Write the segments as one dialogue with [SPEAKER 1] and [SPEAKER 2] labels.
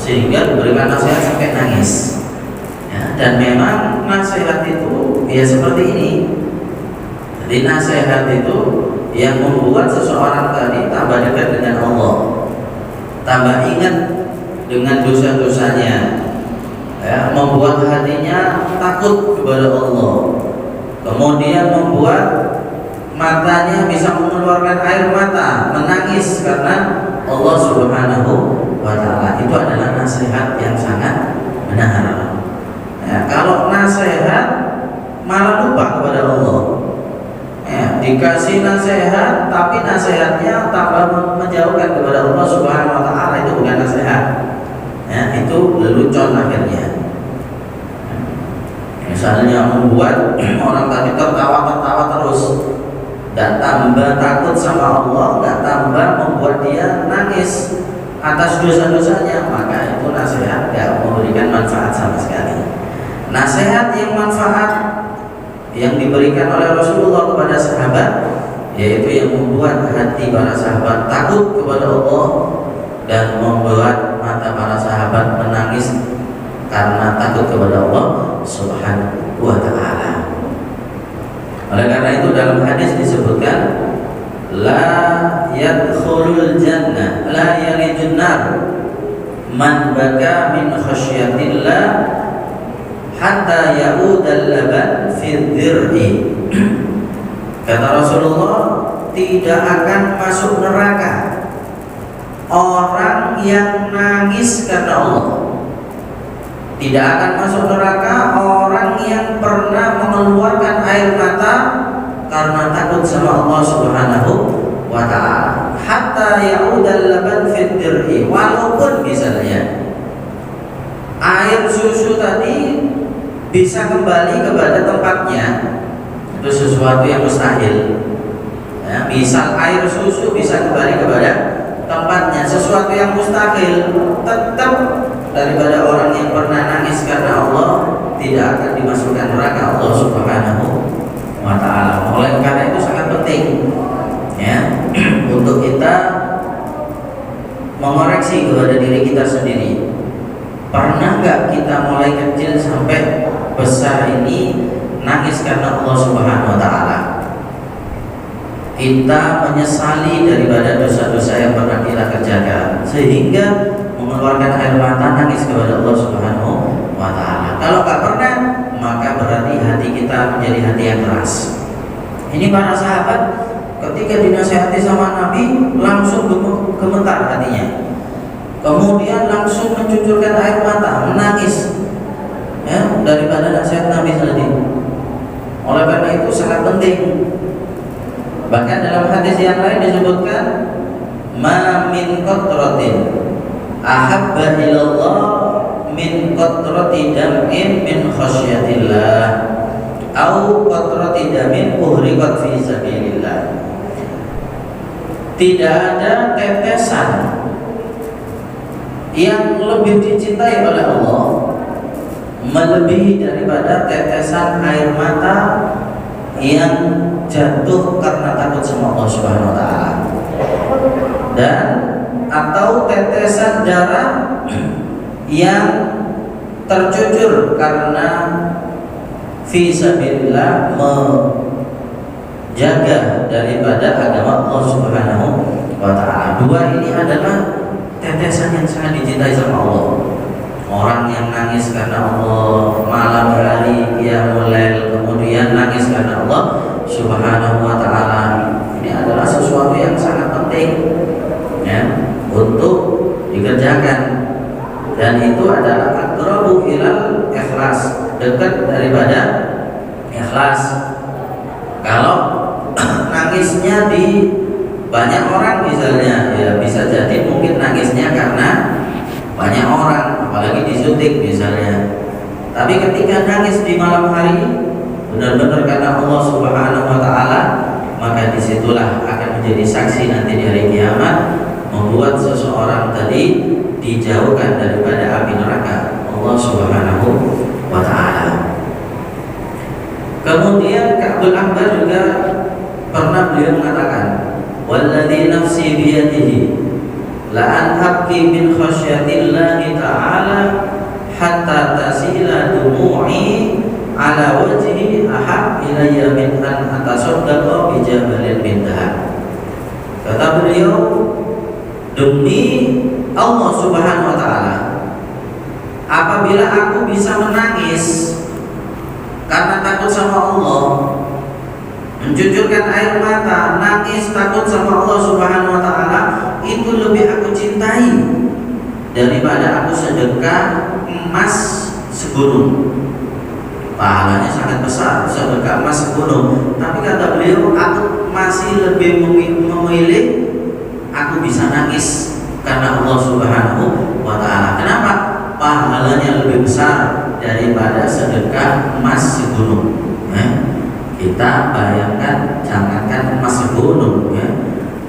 [SPEAKER 1] sehingga diberikan nasihat sampai nangis. Ya, dan memang nasihat itu ya seperti ini. Jadi nasihat itu yang membuat seseorang tadi tambah dekat dengan Allah, tambah ingat dengan dosa-dosanya, ya, membuat hatinya takut kepada Allah, kemudian membuat matanya bisa mengeluarkan air mata, menangis karena Allah Subhanahu wa Ta'ala. Itu adalah nasihat yang sangat benar. Ya, kalau nasihat malah lupa kepada Allah, ya, dikasih nasihat tapi nasihatnya tambah menjauhkan kepada Allah Subhanahu wa Ta'ala, itu bukan nasihat. Ya, itu lelucon akhirnya. Misalnya membuat orang tadi tertawa terus, dan tambah takut sama Allah, dan tambah membuat dia nangis atas dosa-dosanya, maka itu nasihat tidak memberikan manfaat sama sekali. Nasihat yang manfaat yang diberikan oleh Rasulullah kepada sahabat, yaitu yang membuat hati para sahabat takut kepada Allah dan membuat mata para sahabat menangis karena takut kepada Allah Subhanahu wa Ta'ala. Oleh karena itu dalam hadis disebutkan la yadkhulul jannah la yalijun nar man baka min khasyatillah hatta ya'udal laban fi dhir'i. Kata Rasulullah, tidak akan masuk neraka orang yang nangis karena Allah. Tidak akan masuk neraka orang yang pernah mengeluarkan air mata karena takut sama Allah Subhanahu wa Ta'ala. Hatta ya'udal laban fi dhir'i, walaupun misalnya air susu tadi bisa kembali kepada tempatnya, itu sesuatu yang mustahil. Ya, misal air susu bisa kembali kepada tempatnya, sesuatu yang mustahil. Tetap daripada orang yang pernah nangis karena Allah tidak akan dimasukkan neraka Allah Subhanahu wa Ta'ala. Oleh karena itu sangat penting, ya, untuk kita mengoreksi kepada diri kita sendiri. Pernah nggak kita mulai kecil sampai besar ini nangis karena Allah Subhanahu wa Ta'ala? Kita menyesali daripada dosa-dosa yang pernah kita kerjakan sehingga mengeluarkan air mata nangis kepada Allah Subhanahu wa Ta'ala. Kalau nggak pernah, maka berarti hati kita menjadi hati yang keras. Ini para sahabat ketika dinasihati sama Nabi langsung gemetar hatinya, kemudian langsung mencucurkan air mata, menangis, ya, daripada nasihat Nabi tadi. Oleh karena itu sangat penting. Bahkan dalam hadis yang lain disebutkan, ma min qatratin ahabba ilallah min qatrati dam'in min khasyatillah au qatrati damin uhriqat fi sabilillah. Tidak ada tetesan yang lebih dicintai oleh Allah melebihi daripada tetesan air mata yang jatuh karena takut sama Allah Subhanahu wa Ta'ala, dan atau tetesan darah yang tercucur karena fisabilillah menjaga daripada agama Allah Subhanahu wa Ta'ala. Dua ini adalah tetesan yang sangat dicintai sama Allah. Orang yang nangis karena Allah malam hari dia mulai kemudian nangis karena Allah Subhanahu wa Ta'ala, ini adalah sesuatu yang sangat penting, ya, untuk dikerjakan, dan itu adalah aqrabu ilal ikhlas, dekat daripada ikhlas. Kalau nangisnya di banyak orang misalnya, ya bisa jadi mungkin nangisnya karena banyak orang, apalagi disuntik misalnya. Tapi ketika nangis di malam hari benar-benar karena Allah Subhanahu wa Ta'ala, maka disitulah akan menjadi saksi nanti di hari kiamat, membuat seseorang tadi dijauhkan daripada api neraka Allah Subhanahu wa Ta'ala. Kemudian Ka'bul Ahbar juga pernah beliau mengatakan, walladzi nafsi biyadihi la an abki min khasyatillahi ta'ala hatta tasila dumu'i ala wajhi ahab ilayya min an atasaddaqa bi jabalin min dhahab. Kata beliau, demi Allah Subhanahu wa taala, apabila aku bisa menangis karena takut sama Allah, mencucurkan air mata, nangis takut sama Allah Subhanahu wa taala, itu lebih aku cintai daripada aku sedekah emas segunung. Pahalanya sangat besar, sedekah emas segunung. Tapi kata beliau, aku masih lebih memilih aku bisa nangis karena Allah Subhanahu wa taala. Kenapa? Pahalanya lebih besar daripada sedekah emas segunung. Kita bayangkan, jangankan emas segunung,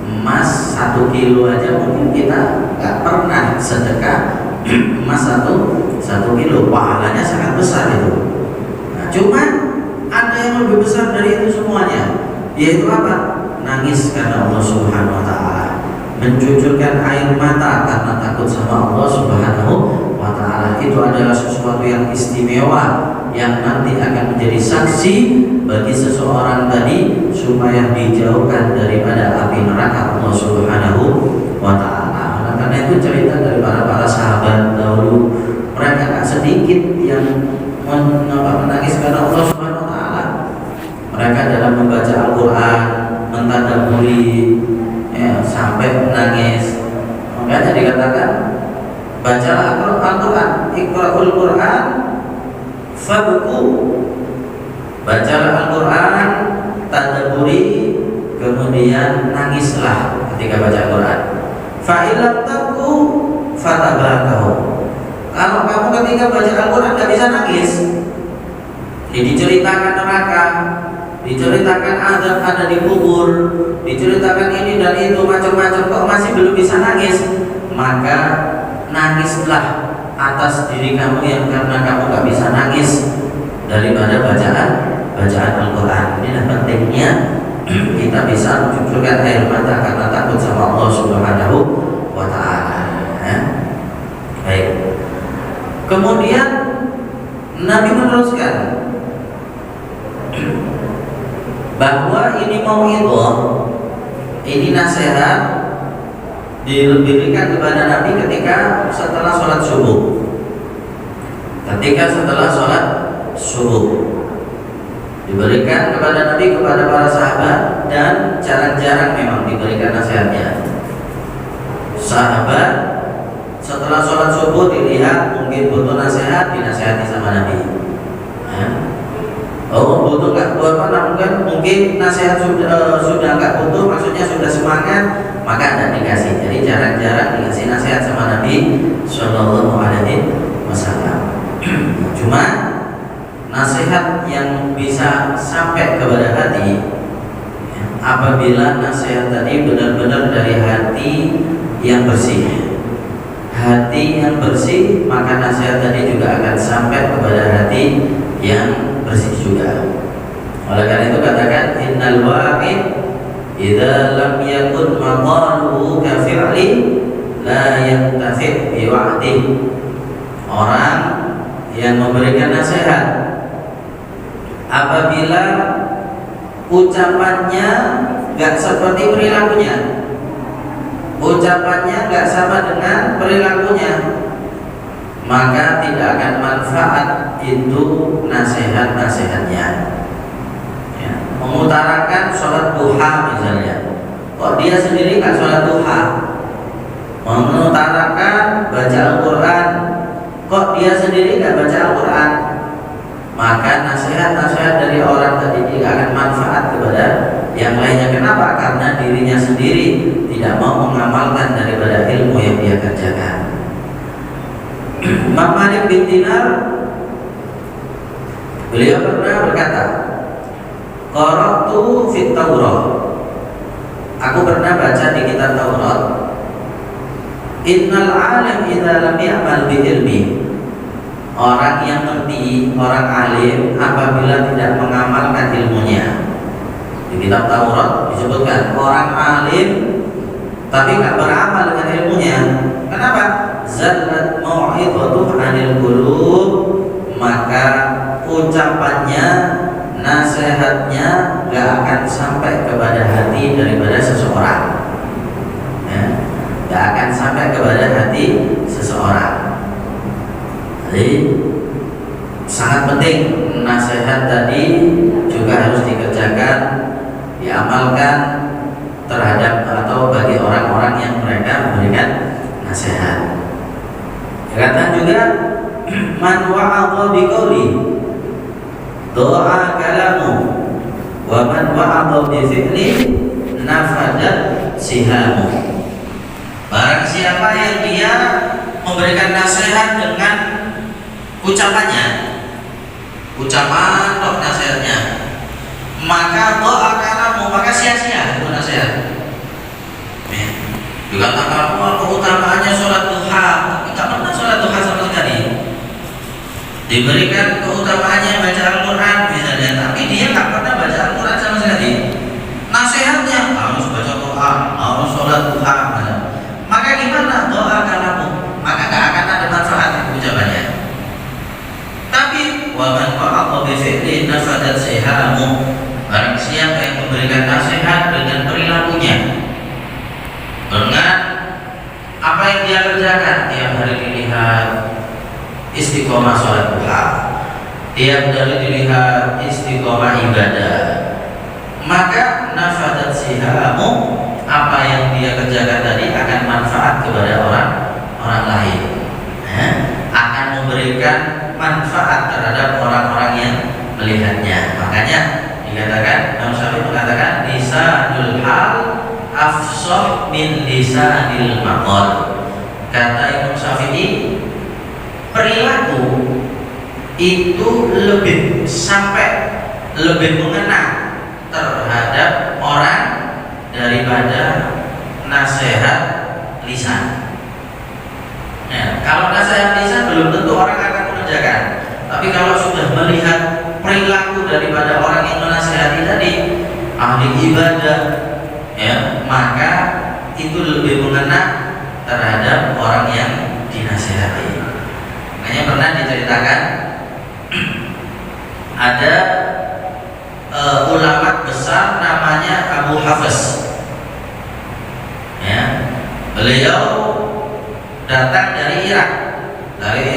[SPEAKER 1] emas 1 kilo aja mungkin kita nggak pernah sedekah emas 1 kilo. Pahalanya sangat besar itu. Nah, cuma ada yang lebih besar dari itu semuanya, yaitu apa? Nangis karena Allah Subhanahu wa taala, mencucurkan air mata karena takut sama Allah Subhanahu wa taala. Itu adalah sesuatu yang istimewa yang nanti akan menjadi saksi bagi seseorang tadi supaya dijauhkan daripada api neraka Allah Subhanahu wa taala. Karena itu cerita dari para sahabat dahulu, mereka tak sedikit yang menangis karena Allah Subhanahu wa taala. Mereka dalam membaca Al-Qur'an, mentadabburi, sampai menangis. Makanya dikatakan, bacalah Al-Qur'an, Iqra'ul Qur'an fabku. Bacalah Al-Qur'an, tadabburi, kemudian nangislah ketika baca Al-Qur'an. Fa illam tabku fatabakahu. Kalau kamu ketika baca Al-Qur'an tidak bisa nangis, diceritakan neraka, diceritakan azab ada di kubur, diceritakan ini dan itu macam-macam, kok masih belum bisa nangis, maka nangislah atas diri kamu yang karena kamu gak bisa nangis daripada bacaan Al-Quran. Ini pentingnya kita bisa mencucurkan air mata karena takut sama Allah Subhanahu wa taala. Baik. Kemudian Nabi meneruskan bahwa ini mau'idhah, ini nasihat diberikan kepada Nabi ketika setelah sholat subuh. Ketika setelah sholat subuh diberikan kepada Nabi, kepada para sahabat, dan jarang-jarang memang diberikan nasihatnya. Sahabat setelah sholat subuh dilihat mungkin butuh nasihat, dinasihati sama Nabi. Butuh nggak buat apa? Mungkin nasihat sudah nggak butuh, maksudnya sudah semangat, maka ada dikasih. Jadi jarang-jarang dikasih nasihat sama Nabi Shallallahu Alaihi Wasallam. Cuma nasihat yang bisa sampai kepada hati, apabila nasihat tadi benar-benar dari hati yang bersih. Hati yang bersih, maka nasihat tadi juga akan sampai kepada hati yang bersih juga. Oleh karena itu katakan, innal wa'id idza lam yakun maqaluhu ka fi'li la yantafi' bi wa'di. Orang yang memberikan nasihat, apabila ucapannya enggak seperti perilakunya, ucapannya enggak sama dengan perilakunya, maka tidak akan manfaat itu nasihat-nasihatnya. Mengutarakan sholat duha misalnya, kok dia sendiri nggak sholat duha. Mengutarakan baca Al-Quran, kok dia sendiri nggak baca Al-Quran, maka nasihat-nasihat dari orang tadi tidak akan manfaat kepada yang lainnya. Kenapa? Karena dirinya sendiri tidak mau mengamalkan daripada ilmu yang dia kerjakan. Imam Malik bin Dinar, beliau pernah berkata, qara'tu fit Taurat, aku pernah baca di kitab Taurat, innal alim idza lam ya'mal bi ilmi, orang yang mengerti, orang alim apabila tidak mengamalkan ilmunya. Di kitab Taurat disebutkan orang alim tapi nggak beramal dengan ilmunya. Kenapa? Zallat mau'izatuh 'anil qulub, maka ucapannya, nasihatnya nggak akan sampai kepada hati daripada seseorang. Ya, nggak akan sampai kepada hati seseorang. Jadi sangat penting nasihat tadi juga harus dikerjakan, diamalkan terhadap atau bagi orang-orang yang mereka memberikan nasihat. Kata juga man wa'adha biqauli doa kalamu wa man wa'adha bi fi'li nafadat sihamu. Barang siapa yang dia memberikan nasihat dengan ucapannya, ucapan atau nasihatnya, maka doa kalamu, maka sia-sia itu nasihat. Dikatakan keutamaannya sholat duha, tapi tak pernah sholat duha sama sekali. Diberikan keutamaannya baca Al-Quran misalnya, tapi dia tak pernah baca Al-Quran sama sekali. Nasihatnya harus baca Quran, harus sholat duha. Maka gimana doa kalamu? Maka tak akan ada manfaat ucapannya. Tapi waman wa'adha bi fi'li nafadat sihamu. Barang siapa yang memberikan nasihat dengan perilakunya, dengan apa yang dia kerjakan, tiap hari dilihat istiqomah sholat duha, tiap hari dilihat istiqomah ibadah, maka nafadat sihamu, apa yang dia kerjakan tadi akan manfaat kepada orang lain, akan memberikan manfaat terhadap orang-orang yang melihatnya. Makanya dikatakan, Imam Syafi'i mengatakan lisanul hal afsah min lisanil maqal. Kata Imam Syafi'i, perilaku itu lebih sampai, lebih mengena terhadap orang daripada nasihat lisan. Ya, kalau nasihat lisan belum tentu orang akan mengerjakan, tapi kalau sudah melihat perilaku daripada orang yang menasihati tadi, ahli ibadah, ya, maka itu lebih mengena terhadap orang yang dinasihati. Makanya pernah diceritakan ada ulama besar namanya Abu Hafiz. Ya, beliau datang dari Irak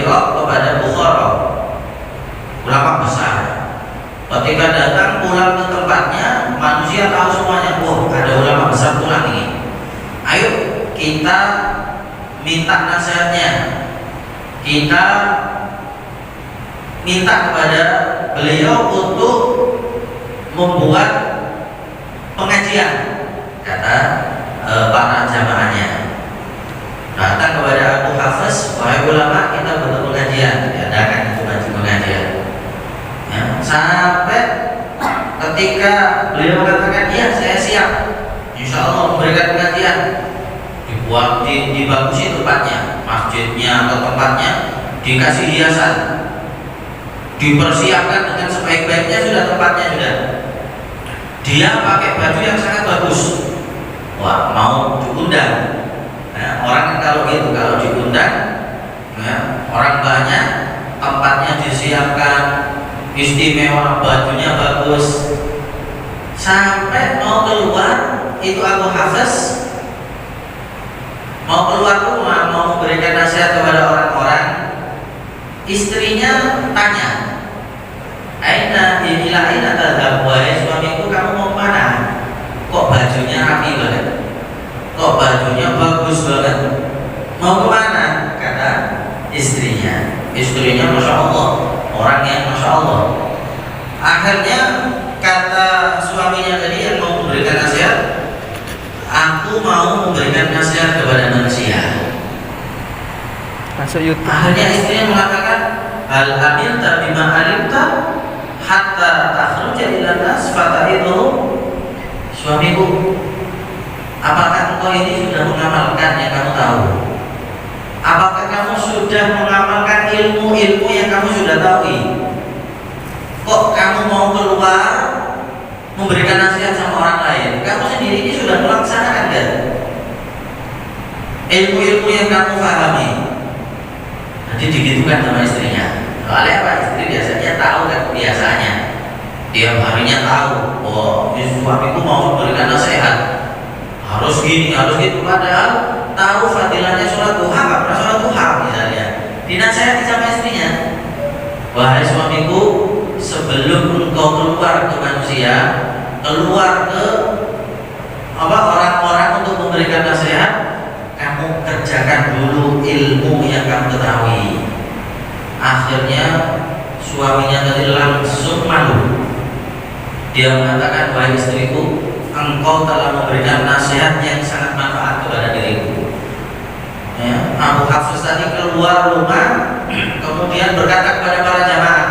[SPEAKER 1] kepada Bukhara, ulama besar. Ketika datang pulang ke tempatnya, manusia tahu semuanya, oh ada ulama besar pulang ini. Ayo kita minta nasihatnya, kita minta kepada beliau untuk membuat pengajian, kata para jamaahnya. Datang kepada Abu Hafiz, wahai ulama, kita butuh pengajian, diadakan itu pengajian. Ya, sampai ketika beliau mengatakan, iya saya siap, insya Allah memberikan pengajian, dibuat dibagusi tempatnya, masjidnya atau tempatnya dikasih hiasan, dipersiapkan dengan sebaik-baiknya, sudah tempatnya sudah. Dia pakai baju yang sangat bagus. Wah, mau diundang. Nah, orang kalau gitu, kalau diundang, ya, orang banyak, tempatnya disiapkan istimewa, bajunya bagus. Sampai mau keluar, itu Abu Hafiz mau keluar rumah, mau memberikan nasihat kepada orang-orang, istrinya tanya, aina tadhab, wahai suamiku, kamu mau mana? Kok bajunya rapi banget, kok bajunya bagus banget, mau kemana? Kata istrinya. Istrinya Masya Allah, orang yang Masya Allah. Akhirnya kata suaminya tadi yang mau memberikan nasihat, aku mau memberikan nasihat kepada manusia.
[SPEAKER 2] Masuk YouTube.
[SPEAKER 1] Akhirnya istrinya mengatakan, hal amilta bima alimta hatta takhruja ila nas fata'idhum. Suamiku, apakah engkau ini sudah mengamalkan yang kamu tahu? Apakah kamu sudah mengamalkan ilmu-ilmu yang kamu sudah tahu? Kok kamu mau keluar memberikan nasihat sama orang lain? Kamu sendiri ini sudah melaksanakan kan? yang kamu pahami. Jadi digitukan sama istrinya. Soalnya apa? Istri biasanya tahu kan, biasanya tiap harinya tahu, oh ini suamiku mau memberikan nasihat, harus gini, harus gitu. Padahal tahu fadilahnya sholat duha, nggak pernah sholat duha misalnya. Dinasehati sama istrinya, wahai suamiku, sebelum engkau keluar ke manusia, keluar ke orang-orang untuk memberikan nasihat, kamu kerjakan dulu ilmu yang kamu ketahui. Akhirnya suaminya tadi langsung malu. Dia mengatakan, wahai istriku, engkau telah memberikan nasihat yang sangat manfaat kepada diriku. Ya, Abu Hafs tadi keluar rumah, kemudian berkata kepada para jamaah,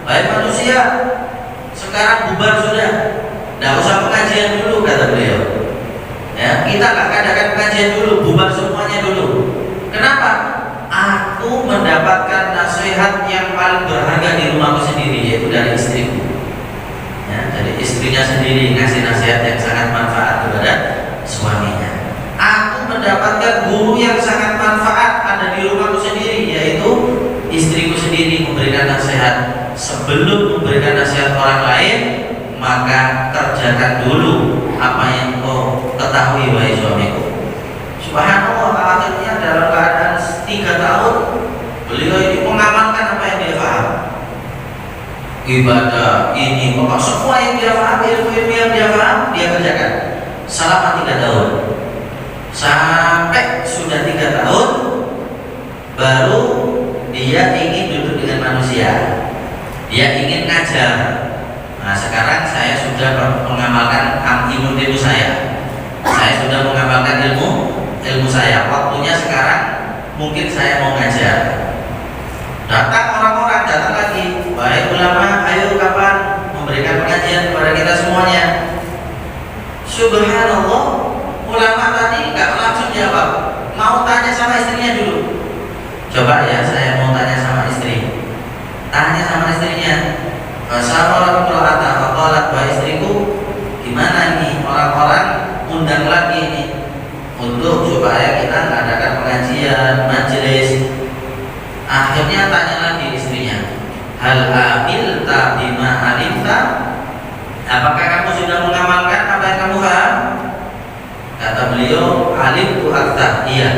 [SPEAKER 1] wahai manusia, sekarang bubar sudah, tidak usah pengajian dulu, kata beliau. Ya, kita nggak adakan pengajian dulu, bubar semuanya dulu. Kenapa? Aku mendapatkan nasihat yang paling berharga di rumahku sendiri, yaitu dari istriku. Ya, dari istrinya sendiri ngasih nasihat yang sangat manfaat kepada suaminya. Aku mendapatkan guru yang sangat manfaat ada di rumahku sendiri, yaitu istriku sendiri memberikan nasihat. Sebelum memberikan nasihat orang lain, maka kerjakan dulu apa yang kau ketahui, wahai suamiku. Subhanallah, akhirnya dalam keadaan 3 tahun beliau ini mengamalkan apa yang dia paham. Ibadah ini, pokok semua yang dia paham, ilmu-ilmu yang dia paham, dia kerjakan selama 3 tahun. Sampai sudah 3 tahun, baru dia ingin duduk dengan manusia. Dia ingin ngajar. Nah, sekarang saya sudah mengamalkan ilmu saya. Saya sudah mengamalkan ilmu saya. Waktunya sekarang mungkin saya mau ngajar. Datang orang-orang, datang lagi, baik ulama, ayo kapan memberikan pengajian kepada kita semuanya. Subhanallah, ulama tadi nggak langsung jawab, mau tanya sama istrinya dulu. Coba ya, saya mau tanya sama istri. Tanya sama istrinya. Assalamualaikum warahmatullahi wabarakatuh. Istriku, gimana ini orang-orang undang lagi ini untuk supaya kita mengadakan pengajian, majelis. Akhirnya tanya lagi istrinya, hal amilta bima alimta? Apakah kamu sudah mengamalkan apa yang kamu paham? Kata beliau, alimtu aktsar. Iya,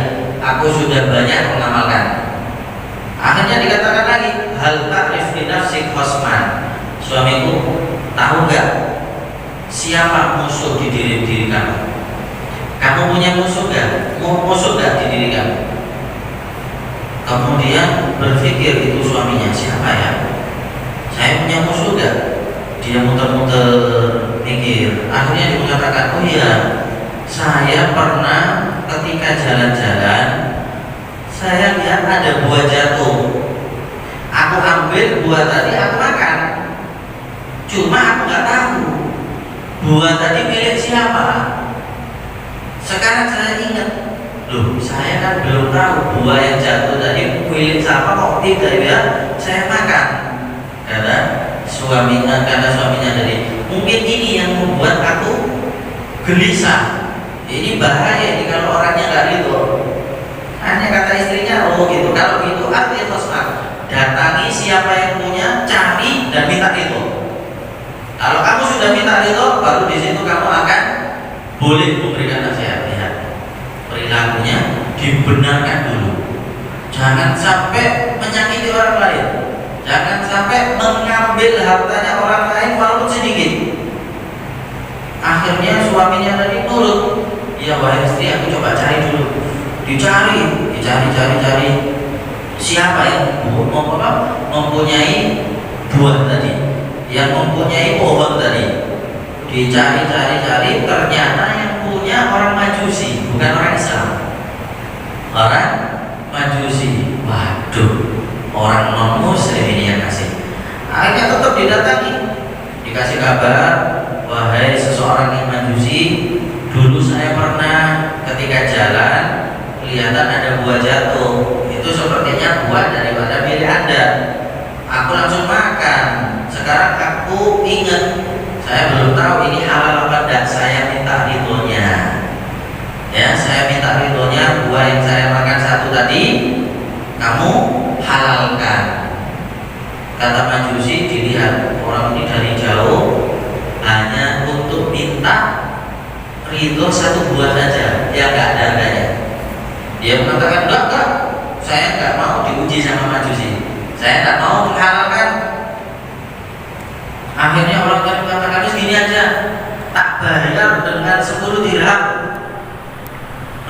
[SPEAKER 1] aku sudah banyak mengamalkan. Akhirnya dikatakan lagi, hal ta'rif bi nafsik khosman? Suamiku, tahu nggak siapa musuh di diri kamu? Kamu punya musuh nggak? Musuh nggak di diri kamu? Kemudian berpikir itu suaminya, siapa ya? Saya punya musuh nggak? Dia muter-muter mikir. Akhirnya dia mengatakan, oh iya, saya pernah ketika jalan-jalan, saya lihat ada buah jatuh. Aku ambil buah tadi, aku makan. Cuma aku nggak tahu buah tadi milik siapa. Sekarang saya ingat, loh, saya kan belum tahu buah yang jatuh tadi milik siapa, kok tidak ya saya makan. Kata suaminya tadi, mungkin ini yang membuat aku gelisah. Ini bahaya ini kalau orangnya nggak ridho. Hanya kata istrinya, oh gitu. Kalau gitu artinya khosman, datangi siapa yang punya, cari dan minta itu. Kalau kamu sudah minta itu, baru di situ kamu akan boleh memberikan nasihat. Lihat, perilakunya dibenarkan dulu. Jangan sampai menyakiti orang lain. Jangan sampai mengambil hartanya orang lain walaupun sedikit. Akhirnya suaminya tadi nurut. Ya wahai istri, aku coba cari dulu. Dicari. Siapa yang mempunyai buah tadi, yang mempunyai pohon tadi. Dicari, ternyata yang punya orang Majusi, bukan orang Islam. Orang Majusi. Waduh, orang non Muslim ini yang kasih. Akhirnya tetap didatangi, dikasih kabar, wahai seseorang yang Majusi, dulu saya pernah ketika jalan kelihatan ada buah jatuh. Itu sepertinya buah daripada milik Anda. Aku langsung makan. Sekarang aku ingat, saya belum tahu ini halal apa tidak. Saya minta ridhonya. Ya, saya minta ridhonya buah yang saya makan satu tadi kamu halalkan. Kata Majusi, dilihat orang ini dari jauh hanya untuk minta ridho satu buah saja, ya nggak ada harganya. Dia mengatakan enggak, saya nggak mau diuji sama Majusi, saya nggak mau menghalalkan. Akhirnya orang tadi mengatakan segini aja, tak bayar dengan 10 dirham.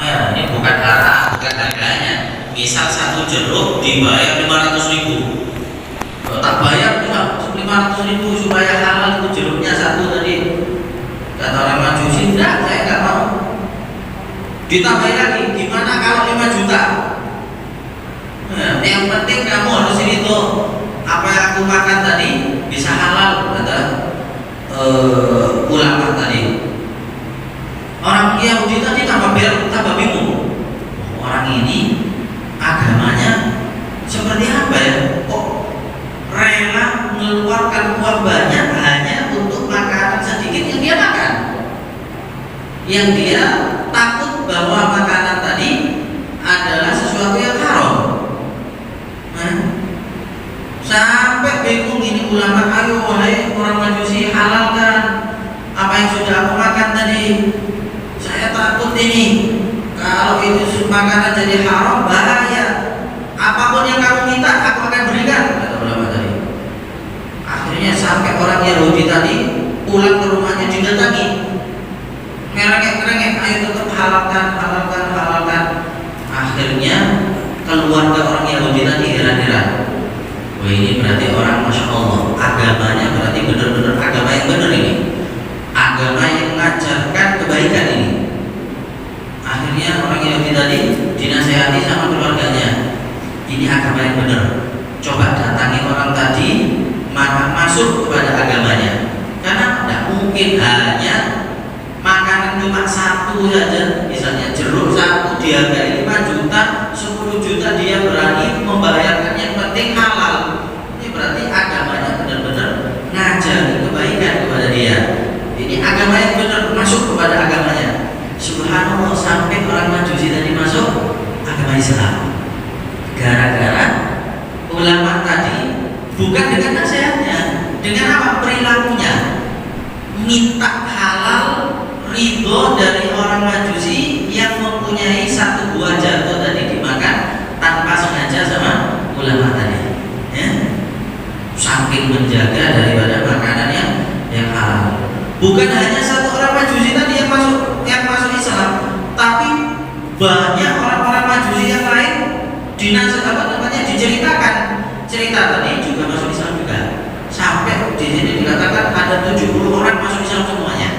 [SPEAKER 1] Nah, ini bukan harganya. Misal satu jeruk dibayar 500.000. Tak bayar bisa 500.000 supaya halal itu jeruknya satu tadi. Kata orang Majusi, enggak, saya enggak mau. Ditambahin lagi, gimana kalau 5 juta? Nah, yang penting kamu harus ini tuh, apa yang aku makan tadi bisa halal, kata ulama tadi. Orang Yahudi tadi tambah bingung. Orang ini agamanya seperti apa ya? Kok rela mengeluarkan uang banyak hanya untuk makanan sedikit yang dia makan, yang dia takut bahwa makanan tadi adalah sesuatu yang haram. Nah, sampai bingung ini ulama, ayo wahai orang Majusi, halalkan apa yang sudah aku makan tadi. Saya takut ini kalau itu makanan jadi haram, bahaya. Apapun yang kamu minta aku akan berikan, kata ulama tadi. Akhirnya sampai orang Yahudi tadi pulang ke rumahnya didatangi, ngerengek, ayo tetap halalkan. Akhirnya keluarga orang Yahudi tadi heran-heran. Wah, ini berarti orang Masya Allah, agamanya berarti benar-benar agama yang benar ini, agama yang mengajarkan kebaikan ini. Akhirnya orang Yahudi tadi dinasehati sama keluarganya, ini agama yang benar, coba datangi orang tadi, maka masuk kepada agamanya. Karena tidak mungkin hanya makanan cuma satu saja, misalnya jeruk satu dihargai 5 juta, 10 juta dia berani membayarkan, yang penting halal. Ini berarti agamanya benar-benar ngajar kebaikan kepada dia. Ini agama yang benar, masuk kepada agamanya. Subhanallah, sampai orang Majusi tadi masuk agama Islam gara-gara ulama tadi, bukan dengan nasihatnya, dengan apa? Perilakunya, minta halal, ridho dari orang Majusi yang mempunyai satu buah jatuh tadi dimakan tanpa sengaja sama ulama tadi, ya? Saking menjaga daripada makanan yang halal. Bukan hanya satu orang Majusi tadi yang masuk Islam, tapi banyak orang-orang Majusi yang lain diceritakan cerita tadi juga masuk Islam juga. Sampai di sini dikatakan ada 70 orang masuk Islam semuanya.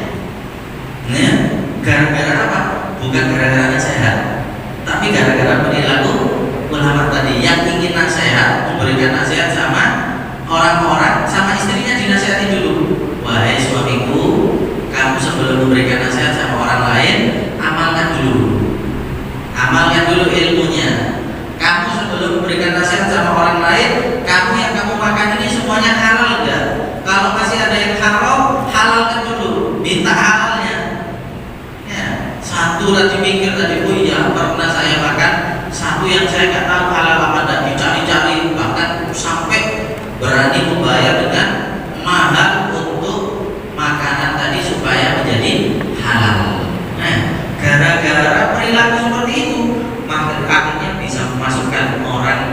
[SPEAKER 1] Nah, gara-gara apa? Bukan gara-gara nasihat, tapi gara-gara perilaku ulama tadi yang ingin nasihat, memberikan nasihat sama orang-orang, sama istrinya dinasihati dulu. Wahai suamiku, kamu sebelum memberikan nasihat sama orang lain, amalkan dulu ilmunya. Kamu sebelum memberikan nasihat sama orang lain, kamu yang kamu makan ini semuanya halal enggak? Kalau masih ada yang haram, halalkan dulu, minta halalnya. Ya, satu tadi mikir tadi, oh iya pernah saya makan satu yang saya nggak tahu halal apa enggak, dicari-cari, bahkan sampai berani membayar dengan mahal untuk makanan tadi supaya menjadi halal. Nah, gara-gara perilaku seperti itu, maka akhirnya bisa memasukkan orang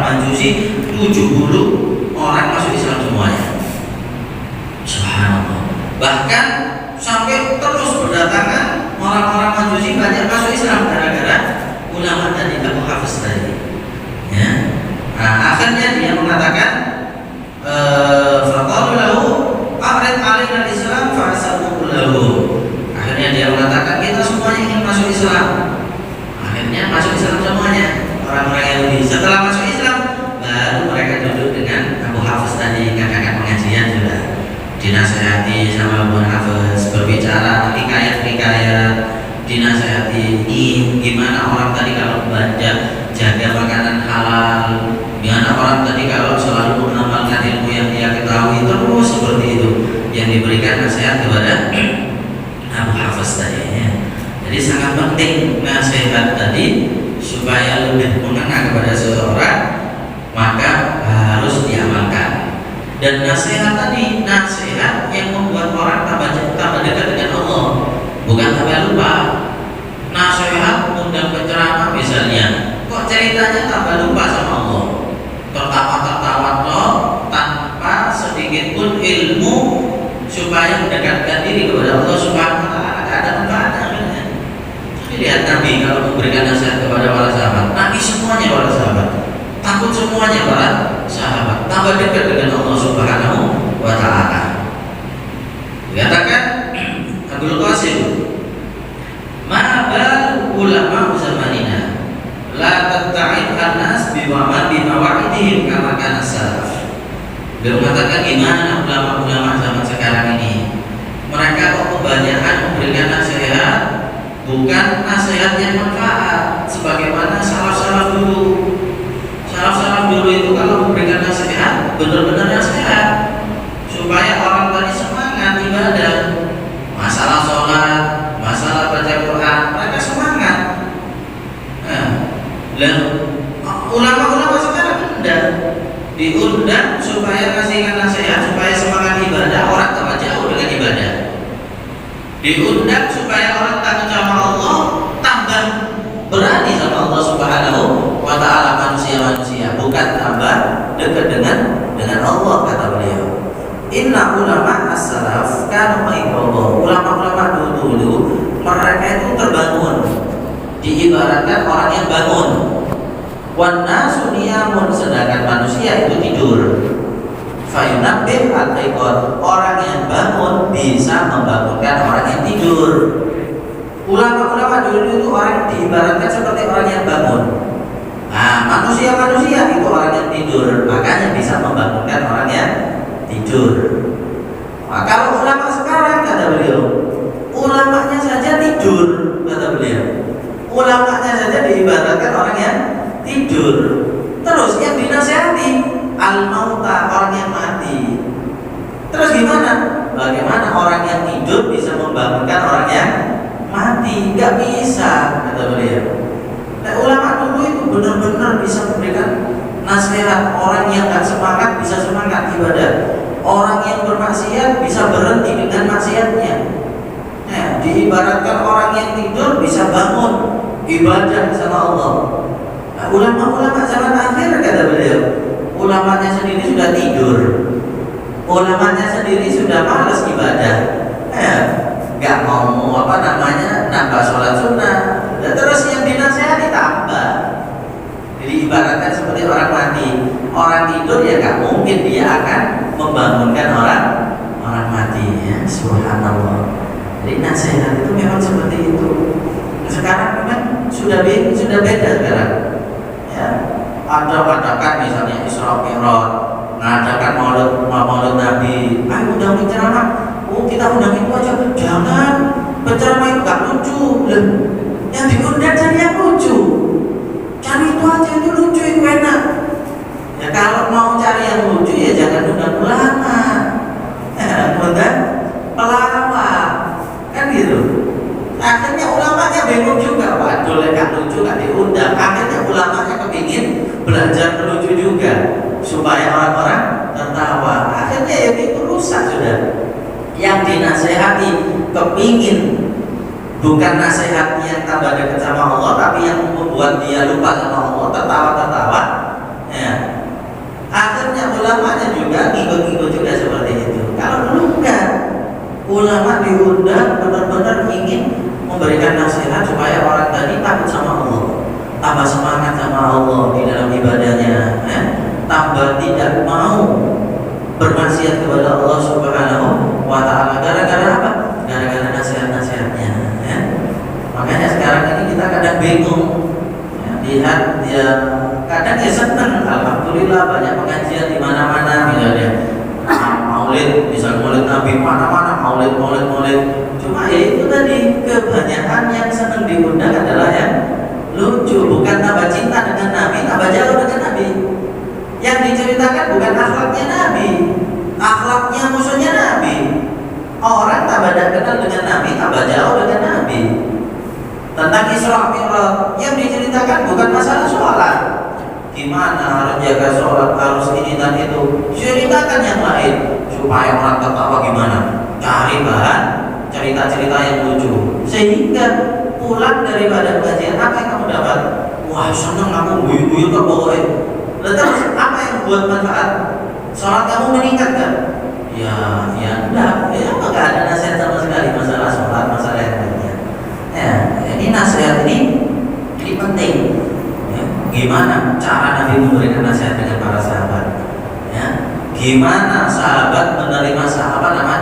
[SPEAKER 1] Majusi 70 orang masuk Islam semuanya. Subhanallah. Bahkan sampai terus berdatangan orang-orang Majusi banyak masuk Islam gara-gara ulama tadi, Abu Hafiz tadi. Ya. Nah, akhirnya dia mengatakan, faqalu lahu aqrid alaina al-Islam fa'asabu lahu. Akhirnya dia mengatakan, kita semuanya ingin masuk Islam. Akhirnya masuk Islam semuanya orang-orang Yahudi. Setelah masuk Islam, baru mereka duduk dengan Abu Hafiz tadi, kakak pengajian juga dinasehati sama Abu Hafiz, berbicara hikayat-hikayat, dinasehati ini gimana orang tadi kalau belanja jaga makanan halal, gimana orang tadi kalau selalu mengamalkan ilmu yang dia ketahui, terus seperti itu yang diberikan nasihat kepada Abu Hafiz tadi, ya. Jadi sangat penting nasihat tadi supaya lebih mengena kepada seseorang, maka harus diamalkan. Dan nasihat tadi nasihat yang membuat orang tambah dekat dengan Allah, bukan tambah lupa. Nasihat undang penceramah misalnya, kok ceritanya tambah lupa sama Allah, tertawa-tertawa toh tanpa sedikit pun ilmu supaya mendekatkan diri kepada Allah Subhanahu wa taala, enggak ada manfaatnya. Jadi lihat Nabi kalau memberikan nasihat kepada para sahabat, Nabi semuanya para sahabat, takut semuanya para sahabat, tambah dekat dengan Allah Subhanahu wa taala. Dikatakan Abdul Qasim, ma'abal ulama zamanina la tatta'id an-nas bimawa'idihim kama kana salaf. Beliau mengatakan, gimana ulama-ulama zaman sekarang ini, mereka kok kebanyakan memberikan nasihat bukan nasihat yang manfaat sebagaimana salaf-salaf dulu. Salaf-salaf dulu itu kalau memberikan nasihat benar-benar nasihat supaya orang tadi semangat ibadah, masalah sholat, masalah baca Quran, mereka semangat. Nah, ulama-ulama sekarang enggak, diundang supaya kasihkan nasihat supaya semangat ibadah, orang tambah jauh dengan ibadah. Diundang supaya orang takut sama Allah, tambah berani sama Allah Subhanahu wa taala, manusia-manusia, bukan tambah dekat dengan Allah, kata beliau. Inna ulama as-salaf kanu ibadah. Ulama-ulama dulu mereka itu terbangun, diibaratkan orang yang bangun. Wan nasu niyamun, sedangkan manusia itu tidur. Fayunabbih al-aiqad, orang yang bangun bisa membangunkan orang yang tidur. Ulama-ulama dulu itu orang diibaratkan seperti orang yang bangun. Nah, manusia-manusia itu orang yang tidur, makanya bisa membangunkan orang yang tidur. Nah, kalau ulama sekarang, kata beliau, ulamanya saja tidur, kata beliau. Ulamanya saja diibaratkan orang yang tidur. Terus yang dinasihati al-mauta, orang yang mati. Terus gimana? Bagaimana orang yang tidur bisa membangunkan orang yang mati? Gak bisa, kata beliau. Nah, ulama dulu itu benar-benar bisa memberikan nasihat. Orang yang gak semangat bisa semangat ibadah. Orang yang bermaksiat bisa berhenti dengan maksiatnya. Nah, diibaratkan orang yang tidur bisa bangun ibadah sama Allah. Nah, ulama-ulama zaman akhir, kata beliau, ulamanya sendiri sudah tidur, ulamanya sendiri sudah malas ibadah, nggak mau nambah sholat sunnah. Dan terus yang dinasihati tambah. Jadi ibaratkan seperti orang mati, orang tidur ya nggak mungkin dia akan membangunkan orang mati, ya. Subhanallah. Jadi nasihat itu memang seperti itu. Sekarang memang sudah beda sekarang. Ya, adakan misalnya Isra Mi'raj, mengadakan maulid Nabi, ayo undang penceramah. Oh, kita undang itu aja, jangan. Penceramah itu gak lucu. Yang diundang cari yang lucu, cari itu aja, itu lucu, itu enak. Ya kalau mau cari yang lucu ya jangan undang ulama, undang pelawak, kan gitu. Akhirnya ulamanya bingung juga, waduh, gak lucu, gak diundang. Akhirnya ulamanya kepingin belajar lucu juga supaya orang-orang tertawa. Akhirnya ya itu rusak sudah. Yang dinasehati kepingin bukan nasihat yang tambah dekat sama Allah, tapi yang membuat dia lupa sama Allah, tertawa-tertawa. Ya. Akhirnya ulamanya juga ngikut-ngikut juga seperti itu. Kalau dulu enggak, ulama diundang benar-benar ingin memberikan nasihat supaya orang tadi takut sama Allah, tambah semangat sama Allah di dalam ibadahnya, tambah tidak mau bermaksiat kepada Allah Subhanahu wa taala. Gara-gara apa? Gara-gara nasihat-nasihatnya, ya. Makanya sekarang ini kita kadang bingung, ya, lihat dia kadang ya senang, alhamdulillah banyak pengajian di mana-mana, misalnya maulid, misal maulid Nabi mana-mana, maulid. Cuma ya itu tadi, kebanyakan yang senang diundang adalah yang lucu, bukan tambah cinta dengan Nabi, tambah jauh dengan Nabi. Yang diceritakan bukan akhlaknya Nabi, akhlaknya musuhnya Nabi. Orang tambah kenal dengan Nabi, tambah jauh dengan Nabi. Tentang Isra Mi'raj yang diceritakan bukan masalah sholat, gimana harus jaga sholat, harus ini dan itu, ceritakan yang lain supaya orang tertawa gimana, cari bahan cerita-cerita yang lucu, sehingga pulang daripada kajian apa yang kamu dapat? Wah seneng kamu guyu-guyu ke pokoknya. Terus apa yang buat manfaat? Sholat kamu meningkat kan? Ya enggak, ya enggak ada nasihat sama sekali masalah sholat, masalah yang lainnya. Ya, ini nasihat ini penting. Ya, gimana cara Nabi memberikan nasihat dengan para sahabat? Ya, gimana sahabat menerima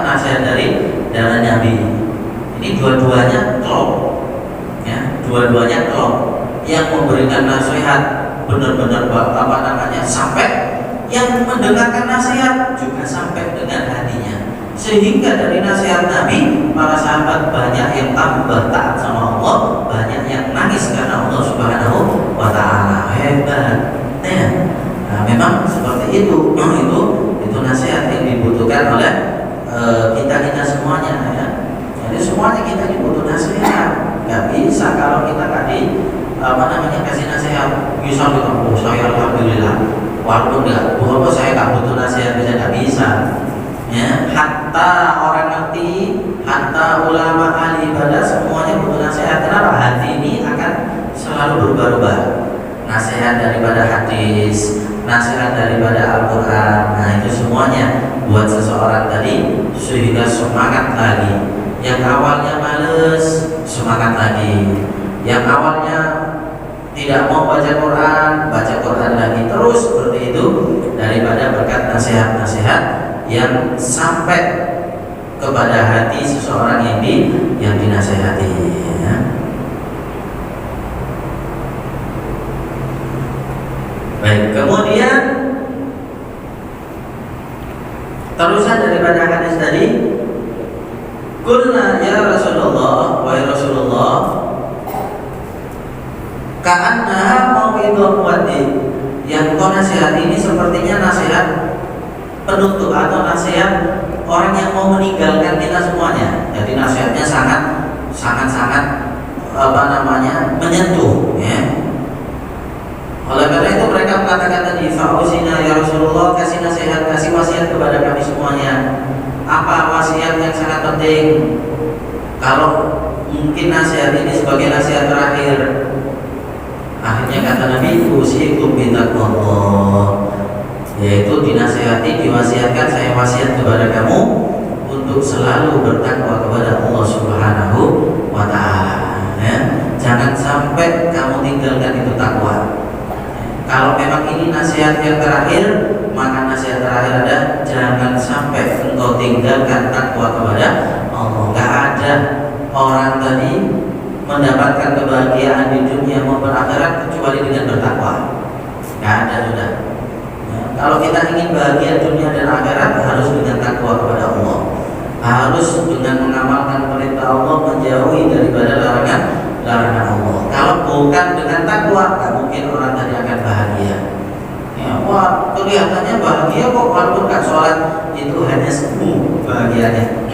[SPEAKER 1] nasihat dari Nabi? Ini dua-duanya klop. Ya, dua-duanya klop. Yang memberikan nasihat benar-benar sampai yang mendengarkan nasihat juga sampai dengan hatinya, sehingga dari nasihat Nabi para sahabat banyak yang tambah taat sama Allah, banyak yang nangis karena Allah Subhanahu wa Ta'ala. Hebat ya. Nah, memang seperti itu nasihat yang dibutuhkan oleh kita semuanya ya. Jadi semuanya kita dibutuh nasihat. Gak bisa kalau kita kasih nasihat bisa kita saya alhamdulillah, walaupun saya tak butuh nasihat bisa nggak bisa ya. Hatta orang ngerti, hatta ulama ahli ibadah semuanya butuh nasihat. Kenapa? Hati ini akan selalu berubah-ubah. Nasihat daripada hadis, nasihat daripada Al-Quran, nah itu semuanya buat seseorang tadi sehingga semangat lagi. Yang awalnya males, semangat lagi. Yang awalnya tidak mau baca Quran lagi, terus seperti itu daripada berkat nasihat-nasihat yang sampai kepada hati seseorang yang dinasihati ya. Baik, kemudian terusan daripada hadis tadi, qulna ya Rasulullah, wahai Rasulullah, ka'annaha mau'idhah muwaddi, yang kau nasihat ini sepertinya nasihat penutup atau nasihat orang yang mau meninggalkan kita semuanya. Jadi nasihatnya sangat menyentuh ya. Oleh karena itu mereka mengatakan tadi, fa'usina ya Rasulullah, kasih nasihat, kasih wasiat kepada kami semuanya. Apa wasiat yang sangat penting? Kalau mungkin nasihat ini sebagai nasihat terakhir. Akhirnya kata Nabi, usikum bitaqwallah, yaitu dinasihati, diwasiatkan, saya wasiat kepada kamu untuk selalu bertakwa kepada Allah Subhanahu wa Ta'ala ya. Jangan sampai kamu tinggalkan itu takwa. Kalau memang ini nasihat yang terakhir, maka nasihat terakhir ada, jangan sampai engkau tinggalkan takwa kepada Allah. Gak ada orang tadi mendapatkan kebahagiaan di dunia maupun akhirat kecuali dengan bertakwa. Gak ada sudah ya, kalau kita ingin bahagia dunia dan akhirat harus dengan takwa kepada Allah, harus dengan mengamalkan perintah Allah, menjauhi daripada larangan Allah. Kalau bukan dengan takwa, gak mungkin orang tadi akan bahagia ya. Wah kelihatannya bahagia kok, walaupun gak sholat, itu hanya semu bahagianya.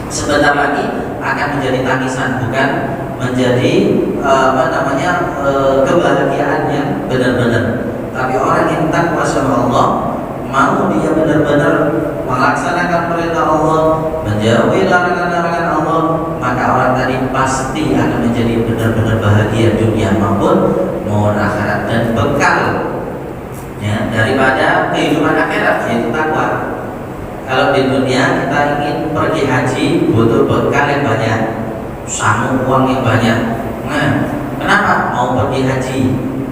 [SPEAKER 1] Sebentar lagi akan menjadi tangisan, bukan menjadi kebahagiaan yang benar-benar. Tapi orang yang takwa sama Allah, mau dia benar-benar melaksanakan perintah Allah, menjauhi larangan-larangan Allah, maka orang tadi pasti akan menjadi benar-benar bahagia dunia maupun akhirat. Dan bekal ya daripada kehidupan akhirat yaitu takwa. Kalau di dunia kita ingin pergi haji, butuh bekal yang banyak, sama uang yang banyak. Nah, kenapa mau pergi haji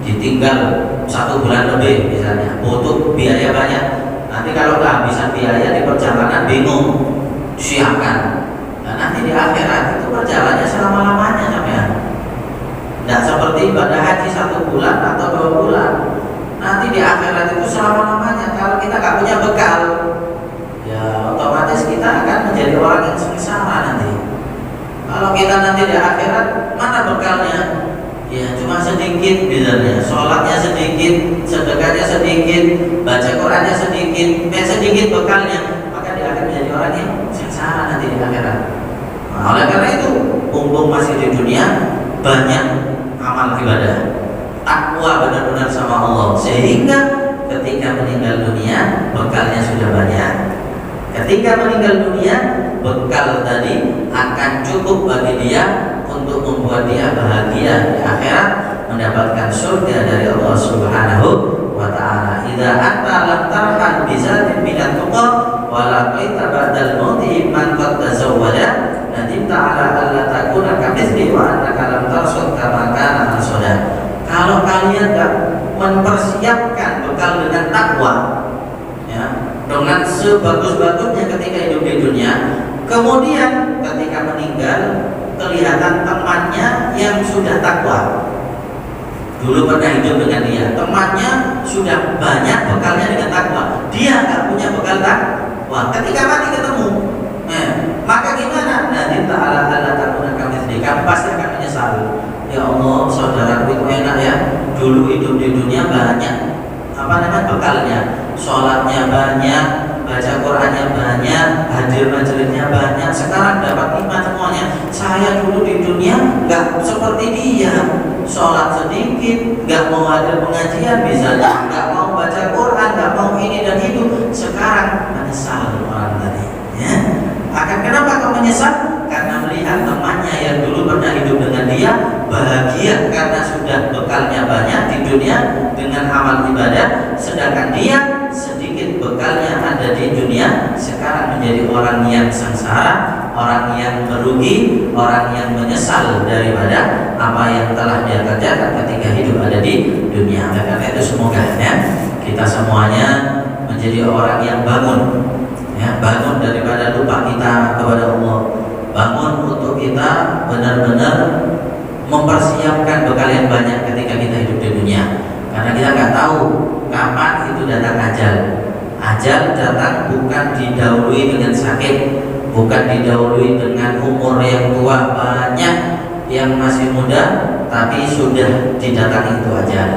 [SPEAKER 1] ditinggal 1 bulan lebih misalnya, butuh biaya banyak. Nanti kalau kehabisan biaya di perjalanan bingung, siapkan. Nah, nanti di akhirat itu perjalanannya selama-lamanya sampean. Tidak seperti ibadah haji 1 bulan atau 2 bulan. Nanti di akhirat itu selama-lamanya. Kalau kita nggak punya bekal, ya otomatis kita akan menjadi orang yang sengsara nanti. Kalau kita nanti di akhirat, mana bekalnya? Ya cuma sedikit misalnya, sholatnya sedikit, sedekahnya sedikit, baca Qurannya sedikit, sedikit bekalnya, maka dia akan menjadi orang yang sengsara nanti di akhirat. Nah, oleh karena itu, mumpung masih di dunia, banyak amal ibadah, takwa benar-benar sama Allah, sehingga ketika meninggal dunia bekalnya sudah banyak. Ketika meninggal dunia, bekal tadi akan cukup bagi dia untuk membuat dia bahagia di akhirat, mendapatkan surga dari Allah Subhanahu wa ta'ala. Idza anta lam tarhan bi zatin min at-tuqa wa laqita ba'dal mauti man qad tazawwaja nadimta ala alla takuna kamitsli wa annaka lam tarsud kama kana arsoda. Kalau kalian enggak mempersiapkan bekal dengan takwa, ya, dengan sebagus-bagusnya ketika hidup di dunia, kemudian ketika meninggal kelihatan temannya yang sudah takwa, dulu pernah hidup dengan dia, temannya sudah banyak bekalnya dengan takwa, dia nggak punya bekal takwa. Ketika mati ketemu, maka gimana? Nanti ta'ala Allah takuna kamitsli, kamu pasti akan menyesal. Ya Allah, saudaraku itu enak ya, dulu hidup di dunia banyak bekalnya, sholatnya banyak, baca Qurannya banyak, hadir majelisnya banyak, sekarang dapat nikmat semuanya. Saya dulu di dunia nggak seperti dia, sholat sedikit, nggak mau hadir pengajian misalnya, nggak mau baca Quran, nggak mau ini dan itu. Sekarang menyesal orang tadi, ya. Akan kenapa kau menyesal? Karena melihat temannya yang dulu pernah hidup dengan dia bahagia karena sudah bekalnya banyak di dunia dengan amal ibadah, sedangkan dia sedikit bekalnya ada di dunia, sekarang menjadi orang yang sengsara, orang yang merugi, orang yang menyesal daripada apa yang telah dia kerjakan ketika hidup ada di dunia. Karena itu semoga ya kita semuanya menjadi orang yang bangun, ya, bangun daripada lupa kita kepada Allah, bangun untuk kita benar-benar mempersiapkan bekal yang banyak ketika kita hidup di dunia. Karena kita nggak tahu kapan itu datang ajal. Ajal datang bukan didahului dengan sakit, bukan didahului dengan umur yang tua banyak, yang masih muda, tapi sudah didatangi itu ajal.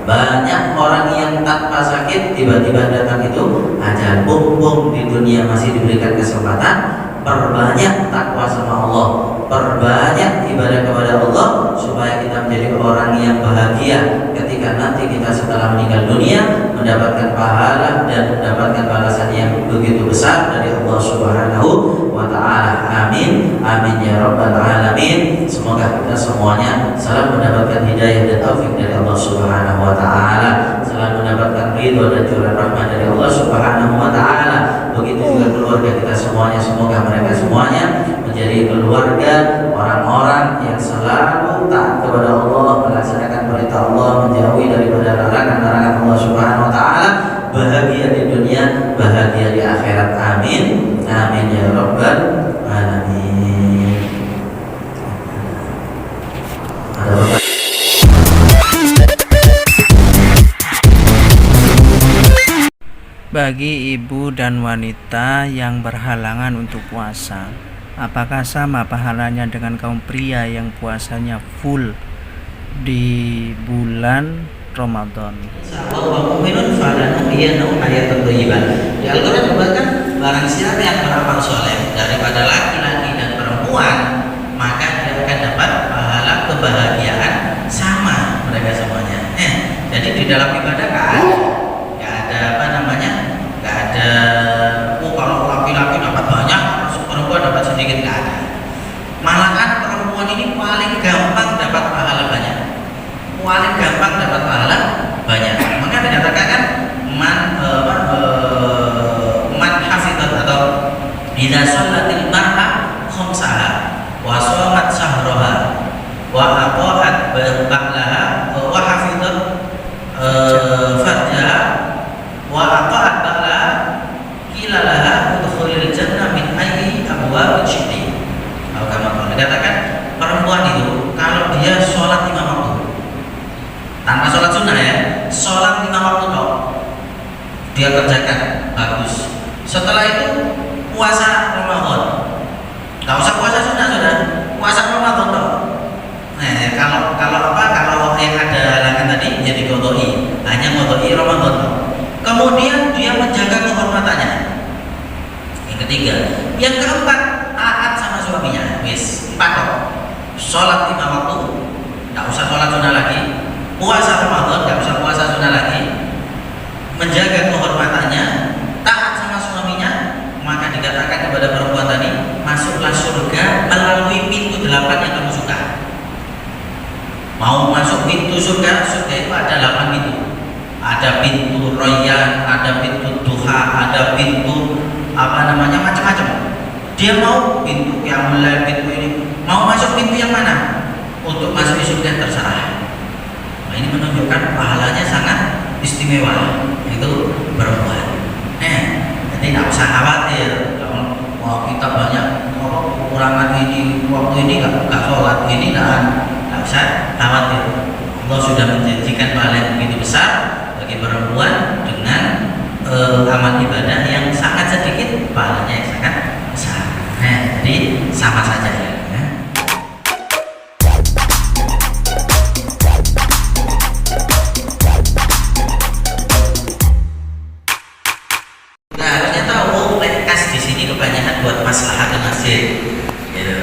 [SPEAKER 1] Banyak orang yang tanpa sakit tiba-tiba datang itu ajal. Mumpung di dunia masih diberikan kesempatan, perbanyak takwa sama Allah, perbanyak ibadah kepada Allah, supaya kita menjadi orang yang bahagia ketika nanti kita setelah meninggal dunia mendapatkan pahala dan mendapatkan balasan yang begitu besar dari Allah Subhanahu wa ta'ala. Amin, amin ya rabbal alamin. Semoga kita semuanya selalu mendapatkan hidayah dan taufik dari Allah Subhanahu wa ta'ala, selalu mendapatkan ridho dan curahan rahmat dari Allah Subhanahu wa ta'ala. Begitu juga keluarga kita semuanya, semoga mereka semuanya menjadi keluarga orang-orang yang selalu taat kepada Allah, melaksanakan perintah Allah, menjauhi daripada larangan-larangan Allah Subhanahu wa ta'ala, bahagia di dunia, bahagia di akhirat. Amin, amin ya rabbal alamin.
[SPEAKER 2] Bagi ibu dan wanita yang berhalangan untuk puasa, apakah sama pahalanya dengan kaum pria yang puasanya full di bulan Ramadan?
[SPEAKER 1] Di Al-Quran disebutkan barang siapa yang beramal soleh daripada laki-laki dan perempuan, maka dia akan dapat pahala kebahagiaan sama mereka semuanya. Jadi di dalam ibadah kalau laki-laki dapat banyak, perempuan dapat sedikit, nggak ada. Malahan perempuan ini paling gampang dapat pahala banyak, paling gampang dapat pahala banyak. Maka dikatakan man hafizat atau idza shallatil mar'a khamsaha wa shamat shahraha wa aqa'at ba'laha wa hafizat farjaha wa aqa'at ba'laha kilalaha udkhulil jannah min ayyi abwabil syiti. Kalau dikatakan perempuan itu kalau dia sholat 5 waktu tanpa sholat sunnah, ya, sholat 5 waktu toh dia kerjakan bagus. Setelah itu puasa Ramadan, nggak usah puasa sunnah, sudah puasa Ramadan toh. Kalau yang ada halangan tadi jadi qodoi, hanya qodoi Ramadan toh. Kemudian dia menjaga kehormatannya. Yang ketiga, yang keempat taat sama suaminya. Wis, 4 sholat 5 waktu, usah sholat sunnah lagi, puasa Ramadan nggak usah puasa sunnah lagi, menjaga kehormatannya, taat sama suaminya, maka dikatakan kepada perempuan tadi, masuklah surga melalui pintu 8 yang kamu suka. Mau masuk pintu surga, surga itu ada 8 pintu. Ada pintu Rayyan, ada pintu Duha, ada pintu macam-macam. Dia mau pintu yang mulai pintu ini, mau masuk pintu yang mana? Untuk masuk surga terserah. Nah, ini menunjukkan pahalanya sangat istimewa, itu perempuan. Jadi tidak usah khawatir. Wah, kita banyak kekurangan ini, waktu ini nggak sholat ini, nggak usah khawatir. Allah sudah menjanjikan pahala yang begitu besar bagi perempuan dengan amal ibadah yang sangat sedikit, pahalanya yang sangat besar. Jadi sama saja ya. Nah, harusnya tahu lekas di sini kebanyakan buat maslahat masjid. Gitu.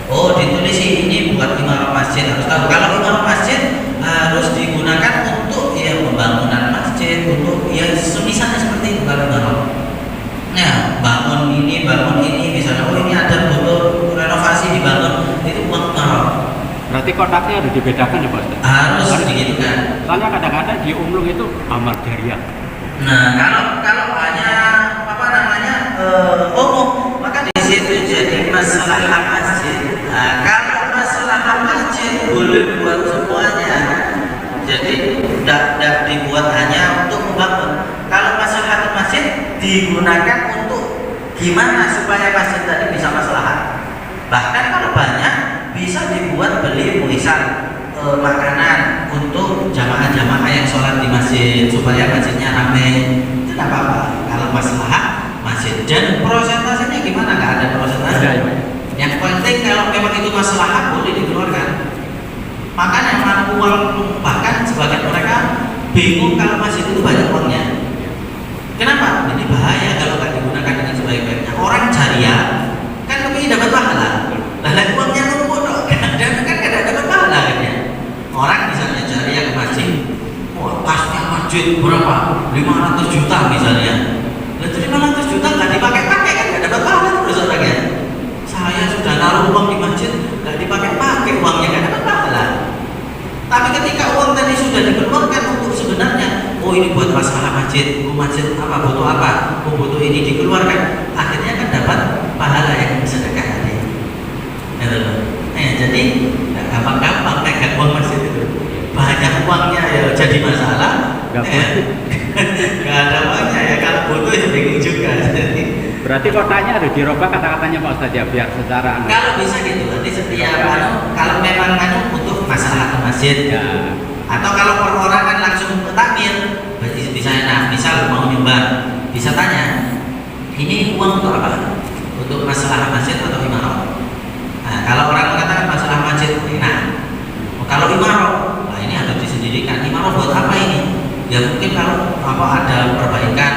[SPEAKER 1] Oh, ditulis ini buat imarah masjid, harus tahu. Kalau imarah masjid harus digunakan untuk ya pembangunan masjid, untuk ya semisalnya seperti itu kalau imarah. Ya, bangun ini, misalnya oh ini ada butuh renovasi dibangun, itu uang imarah.
[SPEAKER 3] Berarti kotaknya harus dibedakan ya Pak Ustaz?
[SPEAKER 1] Harus digitukan.
[SPEAKER 3] Soalnya kadang-kadang di umlung itu amal jariah.
[SPEAKER 1] Nah, kalau hanya maka di situ jadi masalah masjid. Nah, kalau masalah masjid boleh buat semuanya. Jadi tidak dibuat hanya untuk membangun. Kalau masalah masjid digunakan untuk gimana supaya masjid tadi bisa maslahat. Bahkan kalau banyak bisa dibuat beli misal makanan untuk jamaah-jamaah yang sholat di masjid supaya masjidnya ramai. Itu tidak apa-apa kalau masalah masjid. Dan prosentasenya gimana? Nggak ada prosentase.
[SPEAKER 3] Ada, ya.
[SPEAKER 1] Yang penting kalau memang itu masalah boleh dikeluarkan. Makanya uang, bahkan sebagian mereka bingung kalau masjid itu banyak uangnya. Kenapa? Ini bahaya kalau nggak digunakan dengan sebaik-baiknya. Orang jariah kan lebih dapat pahala. Lah uangnya numpuk dong. Dan kan nggak dapat pahala kan ya. Orang misalnya jariah ke masjid, wah kasnya masjid berapa? 500 juta misalnya. Lah 500 juta nggak dipakai-pakai kan nggak dapat pahala terus orangnya. Saya sudah naruh uang di masjid nggak dipakai-pakai uangnya nggak dapat pahala. Tapi ketika uang tadi sudah dikeluarkan untuk sebenarnya, oh ini buat masalah masjid, masjid apa butuh apa, butuh ini dikeluarkan, akhirnya kan dapat pahala yang sedekah tadi. Jadi nggak gampang-gampang pegang uang masjid itu. Banyak uangnya ya jadi masalah. Nggak ada uangnya ya kalau butuh ya bingung juga.
[SPEAKER 3] Berarti kotaknya harus dirubah kata-katanya Pak Ustaz ya biar secara
[SPEAKER 1] kalau bisa gitu, nanti setiap kalau memang butuh masalah ke masjid ya. Atau kalau perorangan langsung ke takmir, berarti misal mau nyumbang, bisa tanya, ini uang untuk apa? Untuk masalah masjid atau imarah? Nah, kalau orang mengatakan masalah masjid, nah, kalau imarah, nah ini harus disendirikan. Imarah buat apa ini? Ya mungkin kalau ada perbaikan,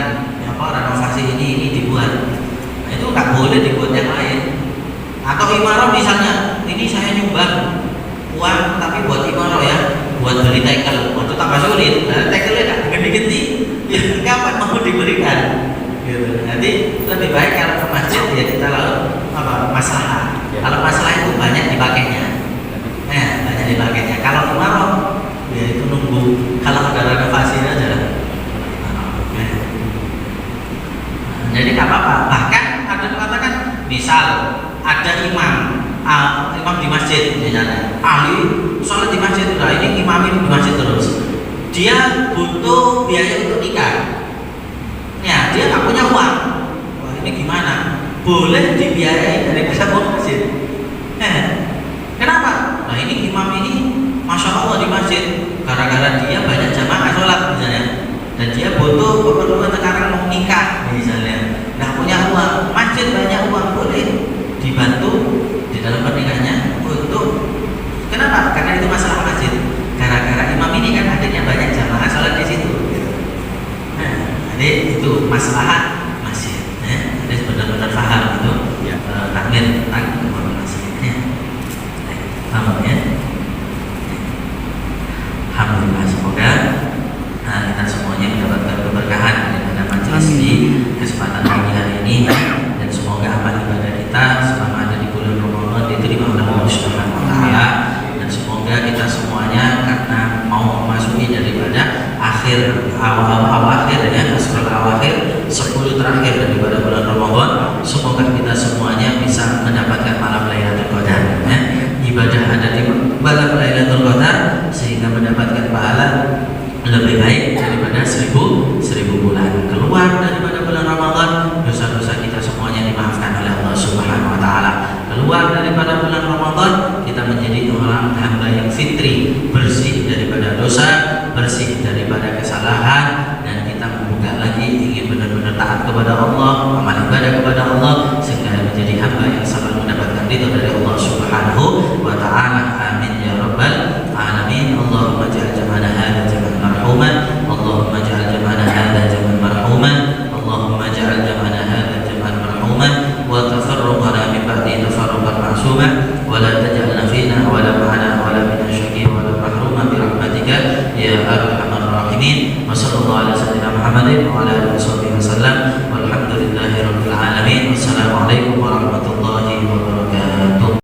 [SPEAKER 1] renovasi ini dibuat. Nah, itu nggak boleh dibuat yang lain. Atau imarah misalnya, ini saya nyumbang uang tapi buat imarah ya, buat beli tekel. Waktu tambah sulit, nah, tekelnya nggak gede-gede, ya kapan mau diberikan? Gitu. Nanti lebih baik kalau ke masjid ya kita lalu masalah. Ya. Kalau masalah itu banyak dipakainya, banyak dipakainya. Kalau imarah ya itu nunggu kalau ada renovasi aja. Jadi nggak apa-apa. Bahkan ada mengatakan, misal ada imam di masjid misalnya, ahli sholat di masjid, nah ini imamin di masjid terus, dia butuh biaya untuk nikah, ya dia nggak punya uang, wah ini gimana? Boleh dibiayai dari uang masjid. Kenapa? Nah ini imam ini, masya Allah di masjid, gara-gara dia banyak jamaah sholat misalnya, dan dia butuh keperluan sekarang mau nikah misalnya, nggak punya uang, masjid banyak uang, boleh dibantu di dalam pernikahannya untuk kenapa? Karena itu masalah masjid. Gara-gara imam ini kan akhirnya banyak jamaah sholat di situ. Nah, jadi itu masalah masjid. Jadi benar-benar paham itu ya, takmir tentang masjidnya. Paham ya? atas di kesempatan pagi hari ini, dan semoga amal ibadah kita selama ada di bulan Ramadan diterima oleh Allah Subhanahu wa taala, dan semoga kita semuanya karena mau memasuki daripada awakhir ya, asrul awakhir, 10 terakhir daripada bulan Ramadan, semoga kita semuanya bisa mendapatkan malam Lailatul Qadar ya. Ibadah ada di malam Lailatul Qadar sehingga mendapatkan pahala lebih baik daripada 1000 bulan. Keluar daripada bulan Ramadan, dosa-dosa kita semuanya dimaafkan oleh Allah Subhanahu wa taala. Keluar daripada bulan Ramadan, kita menjadi orang hamba yang fitri, bersih daripada dosa, bersih daripada kesalahan, dan kita membuka lagi ingin benar-benar taat kepada Allah, amal ibadah kepada Allah, sehingga menjadi hamba yang selalu mendapatkan ridho dari Allah Subhanahu wa taala. Amin ya rabbal alamin. Allahumma ja'al jam'ana hadza jam'an marhuman, Allahumma ja'al jam'ana hadza jam'an marhuman, Allahumma ja'al jam'ana hadza jam'an marhuman, wa tafarruqana min ba'di tafarruqan ma'suman, wa la taj'alna fina wa la ma'ana wa la min syaqi wa la mahruman bi rahmatika ya arhamar rahimin. Wa sallallahu ala sayyidina Muhammadin wa ala alihi wasallam. Walhamdulillahi rabbil alamin. Wassalamu alaikum warahmatullahi wabarakatuh.